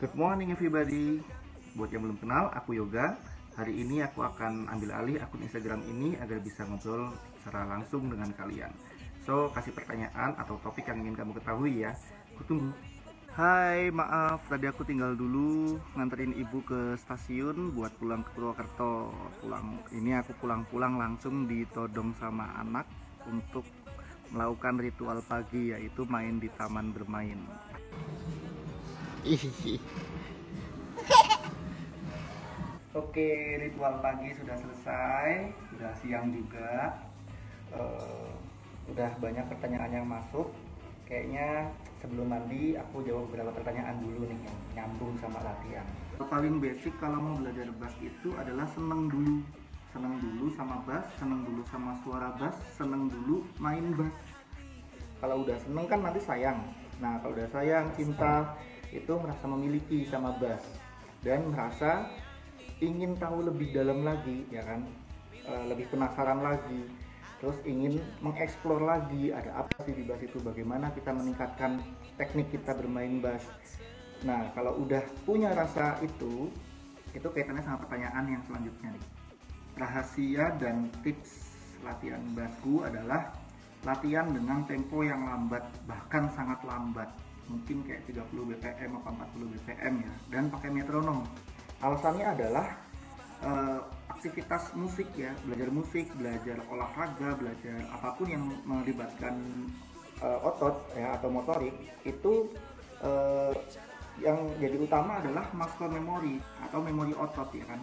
Good morning everybody. Buat yang belum kenal, aku Yoga. Hari ini aku akan ambil alih akun Instagram ini agar bisa ngobrol secara langsung dengan kalian. So, kasih pertanyaan atau topik yang ingin kamu ketahui ya. Aku tunggu. Hai, maaf tadi aku tinggal dulu nganterin ibu ke stasiun buat pulang ke Purwokerto. Aku pulang langsung ditodong sama anak untuk melakukan ritual pagi, yaitu main di taman bermain. Oke, ritual pagi sudah selesai, sudah siang juga. Udah banyak pertanyaan yang masuk. Kayaknya sebelum mandi aku jawab beberapa pertanyaan dulu nih yang nyambung sama latihan. Paling basic kalau mau belajar bass itu adalah seneng dulu sama bass, seneng dulu sama suara bass, seneng dulu main bass. Kalau udah seneng kan nanti sayang. Nah, kalau udah sayang, cinta, itu merasa memiliki sama bass dan merasa ingin tahu lebih dalam lagi, ya kan, lebih penasaran lagi, terus ingin mengeksplor lagi ada apa sih di bass itu, bagaimana kita meningkatkan teknik kita bermain bass. Nah, kalau udah punya rasa itu kaitannya sama pertanyaan yang selanjutnya nih. Rahasia dan tips latihan bassku adalah latihan dengan tempo yang lambat, bahkan sangat lambat, mungkin kayak 30 bpm atau 40 bpm ya, dan pakai metronom. Alasannya adalah aktivitas musik ya, belajar musik, belajar olahraga, belajar apapun yang melibatkan otot ya atau motorik itu, yang jadi utama adalah muscle memory atau memori otot ya kan.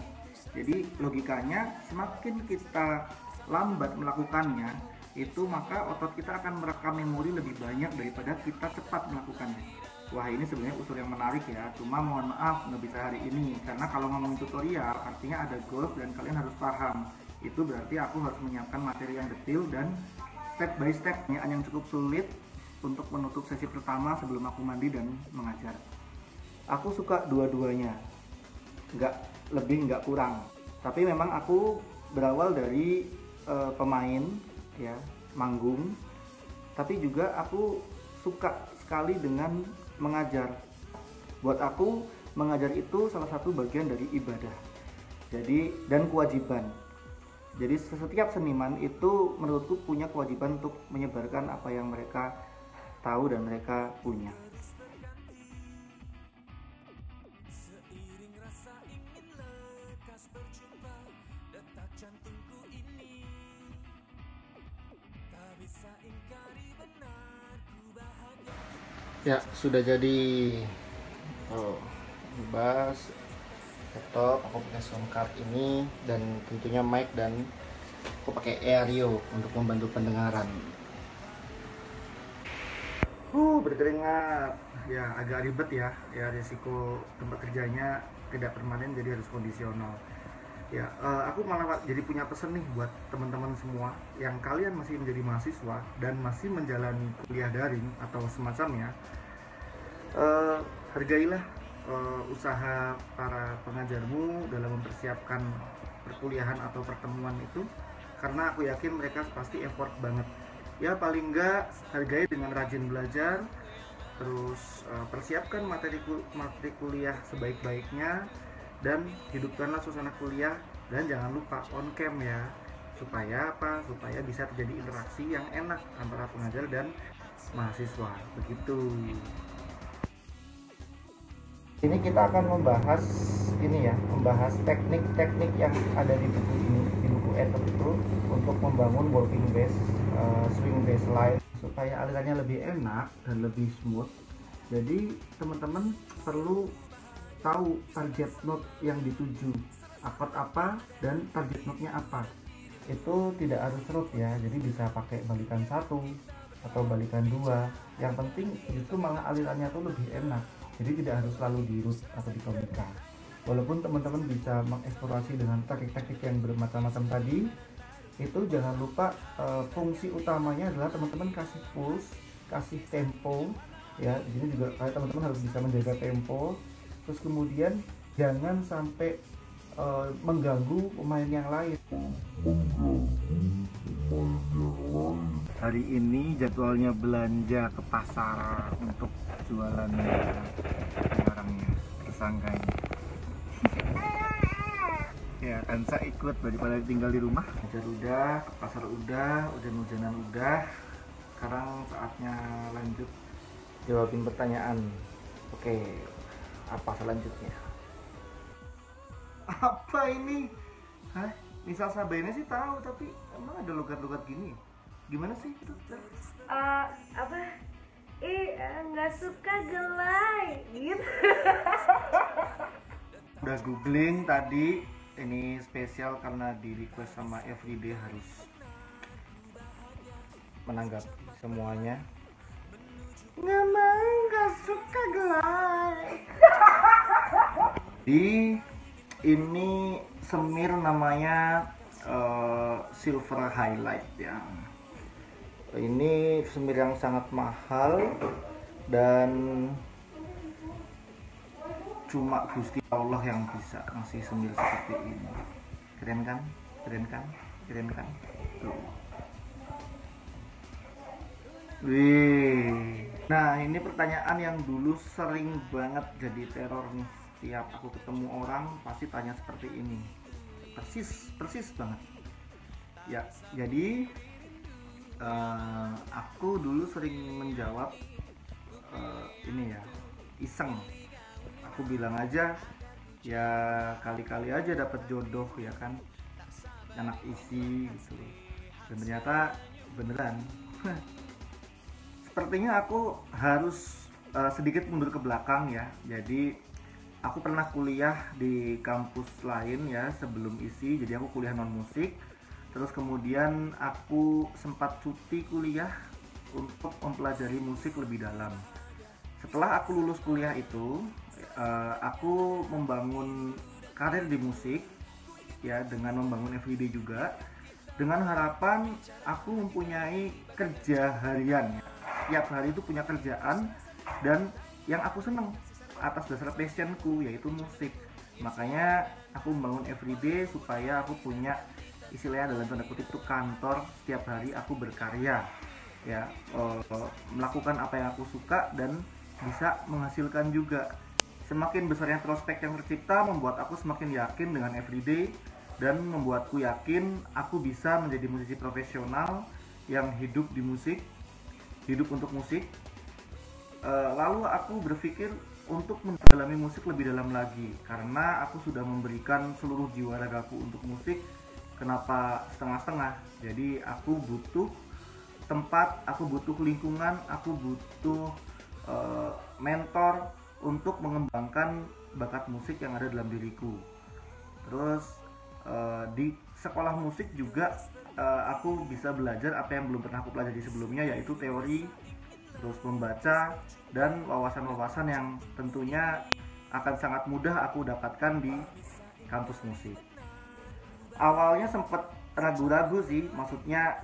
Jadi logikanya semakin kita lambat melakukannya itu, maka otot kita akan merekam memori lebih banyak daripada kita cepat melakukannya. Wah, ini sebenarnya usul yang menarik ya, cuma mohon maaf nggak bisa hari ini karena kalau ngomongin tutorial artinya ada goals dan kalian harus paham. Itu berarti aku harus menyiapkan materi yang detail dan step by step yang cukup sulit untuk menutup sesi pertama sebelum aku mandi dan mengajar. Aku suka dua-duanya, nggak lebih nggak kurang, tapi memang aku berawal dari pemain ya, manggung, tapi juga aku suka sekali dengan mengajar. Buat aku mengajar itu salah satu bagian dari ibadah, jadi dan kewajiban. Jadi setiap seniman itu menurutku punya kewajiban untuk menyebarkan apa yang mereka tahu dan mereka punya. Ya, sudah jadi bass, laptop, aku pakai sound card ini, dan tentunya mic, dan aku pakai Aerio untuk membantu pendengaran. Berkeringat. Ya, agak ribet ya. Ya, risiko tempat kerjanya tidak permanen, jadi harus kondisional. Ya, aku malah jadi punya pesan nih buat teman-teman semua yang kalian masih menjadi mahasiswa dan masih menjalani kuliah daring atau semacamnya. Hargailah usaha para pengajarmu dalam mempersiapkan perkuliahan atau pertemuan itu, karena aku yakin mereka pasti effort banget. Ya, paling enggak hargai dengan rajin belajar, terus persiapkan materi kuliah sebaik-baiknya, dan hidupkanlah suasana kuliah, dan jangan lupa on cam ya. Supaya apa? Supaya bisa terjadi interaksi yang enak antara pengajar dan mahasiswa. Begitu. Ini kita akan membahas teknik-teknik yang ada di buku ini, di buku Ether itu, untuk membangun walking bass, swing bass line supaya alirannya lebih enak dan lebih smooth. Jadi teman-teman perlu tahu target note yang dituju, akord apa dan target note-nya apa. Itu tidak harus root ya, jadi bisa pakai balikan 1 atau balikan 2. Yang penting justru malah alirannya tuh lebih enak, jadi tidak harus selalu di root atau di tonika. Walaupun teman-teman bisa mengeksplorasi dengan teknik-teknik yang bermacam-macam tadi, itu jangan lupa fungsi utamanya adalah teman-teman kasih pulse, kasih tempo ya. Di sini juga teman-teman harus bisa menjaga tempo. Terus kemudian jangan sampai mengganggu pemain yang lain. Hari ini jadwalnya belanja ke pasar untuk jualan barangnya. tersangka ini. Ya, Kansa ikut daripada tinggal di rumah. Ngajar udah, ke pasar udah, hujan-hujanan udah. Sekarang saatnya lanjut jawabin pertanyaan. Oke, apa selanjutnya? Apa ini? Hah? Misal Sabene sih tahu, tapi emang ada logat-logat gini? Gimana sih itu? Apa? Nggak suka gelai gitu. Udah googling tadi, ini spesial karena di request sama Everyday harus menanggapi semuanya. Nggak mau, nggak suka gelai. Ini semir namanya silver highlight ya. Ini semir yang sangat mahal dan cuma Gusti Allah yang bisa ngasih semir seperti ini. Keren kan? Keren kan? Keren kan? Tuh. Wih. Nah, ini pertanyaan yang dulu sering banget jadi teror nih. Setiap aku ketemu orang pasti tanya seperti ini. Persis banget. Ya, jadi aku dulu sering menjawab ini ya, iseng. Aku bilang aja, ya kali-kali aja dapat jodoh ya kan, anak isi gitu. Dan ternyata beneran. Sepertinya aku harus sedikit mundur ke belakang ya. Jadi aku pernah kuliah di kampus lain ya sebelum isi. Jadi aku kuliah non musik. Terus kemudian aku sempat cuti kuliah untuk mempelajari musik lebih dalam. Setelah aku lulus kuliah itu, aku membangun karir di musik ya dengan membangun Everyday juga, dengan harapan aku mempunyai kerja harian ya. Tiap hari itu punya kerjaan dan yang aku seneng atas dasar passionku yaitu musik. Makanya aku membangun Everyday supaya aku punya istilahnya dalam tanda kutip itu kantor. Setiap hari aku berkarya ya, melakukan apa yang aku suka dan bisa menghasilkan juga. Semakin besarnya prospek yang tercipta membuat aku semakin yakin dengan Everyday dan membuatku yakin aku bisa menjadi musisi profesional yang hidup di musik, hidup untuk musik. Lalu aku berpikir untuk mendalami musik lebih dalam lagi karena aku sudah memberikan seluruh jiwa ragaku untuk musik. Kenapa setengah-setengah? Jadi aku butuh tempat, aku butuh lingkungan, aku butuh mentor untuk mengembangkan bakat musik yang ada dalam diriku. Terus di sekolah musik juga aku bisa belajar apa yang belum pernah aku pelajari sebelumnya, yaitu teori, terus membaca dan wawasan-wawasan yang tentunya akan sangat mudah aku dapatkan di kampus musik. Awalnya sempat ragu-ragu sih, maksudnya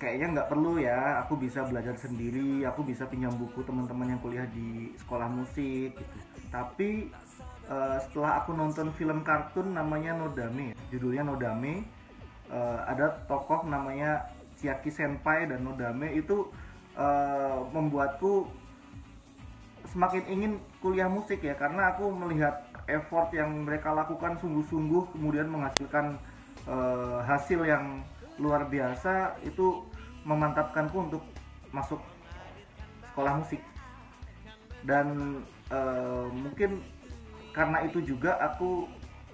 kayaknya nggak perlu ya, aku bisa belajar sendiri, aku bisa pinjam buku teman-teman yang kuliah di sekolah musik gitu. Tapi setelah aku nonton film kartun namanya Nodame, judulnya Nodame, ada tokoh namanya Chiaki Senpai dan Nodame itu membuatku semakin ingin kuliah musik ya, karena aku melihat effort yang mereka lakukan sungguh-sungguh kemudian menghasilkan hasil yang luar biasa. Itu memantapkanku untuk masuk sekolah musik. Dan mungkin karena itu juga aku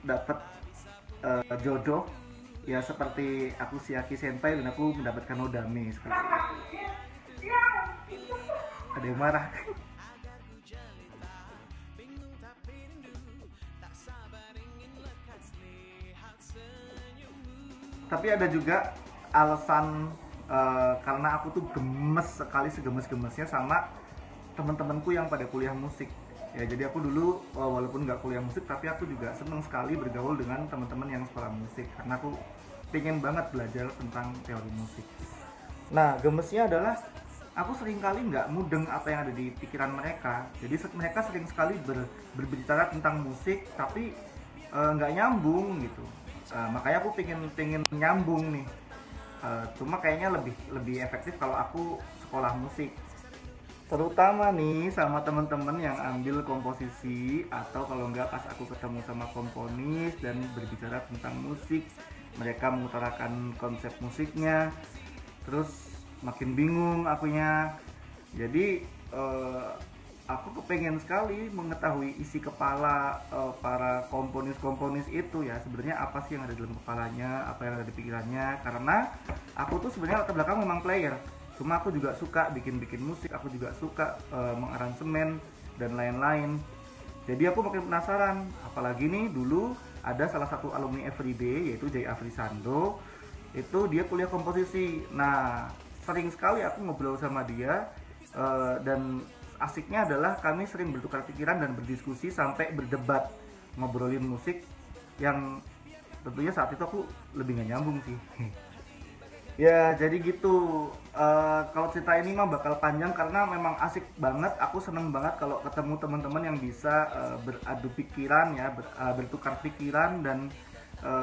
dapat jodoh ya, seperti aku Chiaki Senpai dan aku mendapatkan Nodame seperti itu. Ada yang marah. Tapi ada juga alasan karena aku tuh gemes sekali, segemes-gemesnya sama teman-temanku yang pada kuliah musik ya. Jadi aku dulu walaupun nggak kuliah musik tapi aku juga seneng sekali bergaul dengan teman-teman yang sekolah musik karena aku pengen banget belajar tentang teori musik. Nah, gemesnya adalah aku sering kali nggak mudeng apa yang ada di pikiran mereka. Jadi mereka sering sekali berbicara tentang musik tapi nggak nyambung gitu. Makanya aku pengen nyambung nih. Cuma kayaknya lebih efektif kalau aku sekolah musik. terutama nih sama teman-teman yang ambil komposisi, atau kalau enggak pas aku ketemu sama komponis dan berbicara tentang musik, mereka mengutarakan konsep musiknya, terus makin bingung akunya. Jadi aku kepengen sekali mengetahui isi kepala para komponis-komponis itu ya, sebenarnya apa sih yang ada dalam kepalanya, apa yang ada di pikirannya. Karena aku tuh sebenarnya latar belakang memang player, cuma aku juga suka bikin-bikin musik, aku juga suka mengaransemen dan lain-lain. Jadi aku makin penasaran, apalagi nih dulu ada salah satu alumni Everyday yaitu Jay Afrisando, itu dia kuliah komposisi. Nah, sering sekali aku ngobrol sama dia, dan asiknya adalah kami sering bertukar pikiran dan berdiskusi sampai berdebat, ngobrolin musik yang tentunya saat itu aku lebih gak nyambung sih. Ya jadi gitu. Kalau cerita ini mah bakal panjang karena memang asik banget. Aku seneng banget kalau ketemu teman-teman yang bisa beradu pikiran ya, bertukar pikiran dan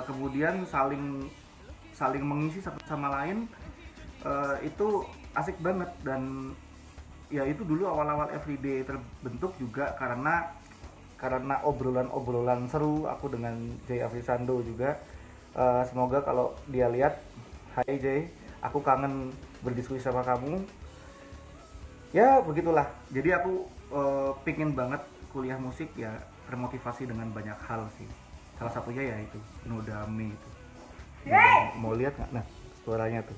kemudian saling mengisi satu sama lain. Itu asik banget. Dan ya itu dulu awal-awal Everyday terbentuk juga karena obrolan-obrolan seru aku dengan Jay Afrisando juga. Semoga kalau dia lihat, hai Jay, aku kangen berdiskusi sama kamu. Ya begitulah. Jadi aku pingin banget kuliah musik ya, termotivasi dengan banyak hal sih. Salah satunya ya itu Nodame itu. Mau lihat nggak? Nah suaranya tuh.